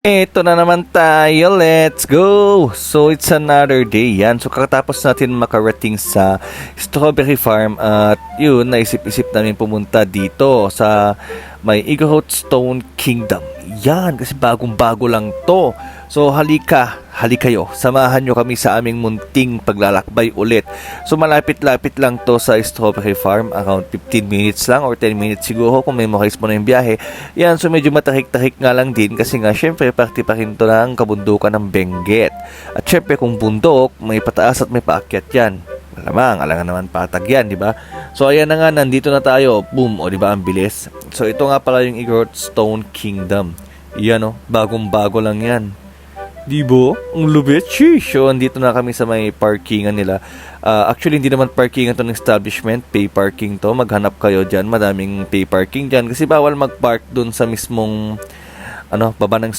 Ito na naman tayo, let's go! So, it's another day yan. So, kakatapos natin makarating sa Strawberry Farm at yun, naisip-isip namin pumunta dito sa may Igorot Stone Kingdom. Yan, kasi bagong-bago lang to. So, halikayo, samahan nyo kami sa aming munting paglalakbay ulit. So, malapit-lapit lang to sa Strawberry Farm, around 15 minutes lang or 10 minutes siguro kung memorize mo na yung biyahe. Yan, so medyo matahik-tahik nga lang din kasi nga, syempre, parte pa rin to ng kabundukan ng Benguet. At syempre, kung bundok, may pataas at may paakyat yan. Malamang, alangan naman patag yan, di ba? So, ayan na nga, nandito na tayo. Boom, o di ba, ang bilis. So, ito nga pala yung Igorot Stone Kingdom. Yan o, bagong-bago lang yan. Diba? Ang lubit. Sheesh. So, andito na kami sa may parkingan nila. Actually, hindi naman parkingan to ng establishment. Pay parking to. Maghanap kayo dyan. Madaming pay parking dyan. Kasi bawal mag-park dun sa mismong baba ng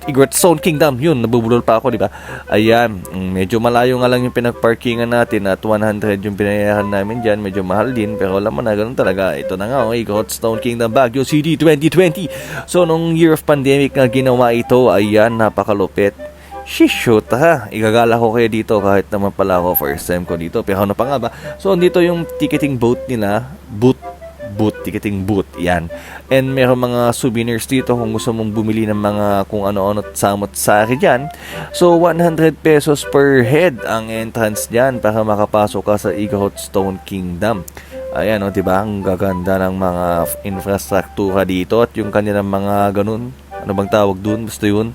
Igorot Stone Kingdom. Yun, nabubulol pa ako, di ba? Ayan, medyo malayo nga lang yung pinag-parkingan natin at 100 yung pinayahan namin dyan. Medyo mahal din, pero alam mo na, ganun talaga. Ito na nga, Igorot Stone Kingdom Baguio City 2020. So, nung year of pandemic na ginawa ito, ayan, napakalupit. Shoot ha, igagala ko kayo dito kahit naman pala ako first time ko dito. Pero ano pa nga ba? So, dito yung ticketing booth nila. Ticketing booth, yan. And meron mga souvenirs dito kung gusto mong bumili ng mga kung ano-ano samot-sari dyan. So, 100 pesos per head ang entrance dyan para makapasok ka sa Igorot Stone Kingdom. Ayan, diba? Ang gaganda ng mga infrastruktura dito at yung kanilang mga ganun. Ano bang tawag dun? Basta yun.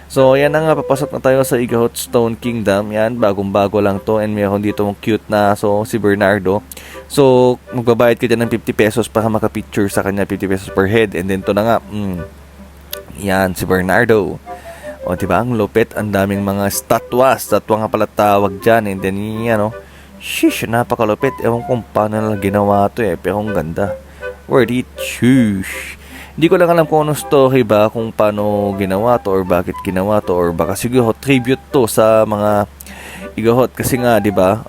So, yan na nga, papasok na tayo sa Igorot Stone Kingdom. Yan, bagong-bago lang to. And meron dito mong cute na, si Bernardo. So, magbabayad ka dyan ng 50 pesos para makapicture sa kanya, 50 pesos per head. And then, to na nga, yan, si Bernardo. O, diba, ang lupit, ang daming mga statwa nga pala tawag dyan. And then, sheesh, napakalupit. Ewan kung paano lang ginawa to pero ang ganda. Worth it, sheesh. Hindi ko lang alam kung anong story ba, kung paano ginawa to or bakit ginawa to or baka siguro tribute to sa mga Igorot kasi nga, 'di ba?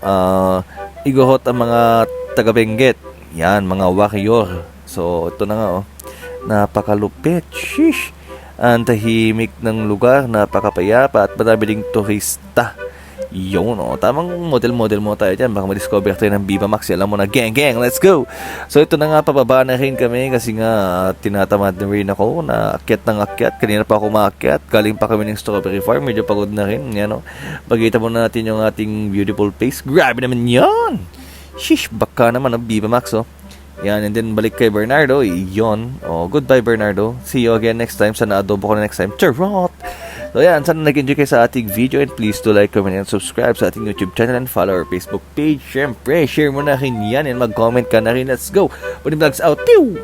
Igorot ang mga taga Benguet. Yan, mga warrior. So, ito na nga Napakalupit. Sheesh. Ang tahimik ng lugar, napakapayapa at madami ding turista. Yun, tamang model mo tayo dyan. Baka ma-discover tayo ng Viva Max. Alam mo na, gang, let's go! So, ito na nga, pababa na rin kami kasi nga, tinatamad na rin ako na akyat ng akyat. Kanina pa ako maakyat. Galing pa kami ng Strawberry Farm. Medyo pagod na rin. Yan, Pagkita muna natin yung ating beautiful place. Grabe naman yan! Shish, baka naman ang Viva Max, Yan, and then balik kay Bernardo. Yun. Goodbye, Bernardo. See you again next time. Sana adobo ko na next time. Charot! So yan, sana nag-enjoy kayo sa ating video and please do like, comment, and subscribe sa ating YouTube channel and follow our Facebook page. Syempre, share mo na rin yan and mag-comment ka na rin. Let's go! Pwede vlogs out. Pew!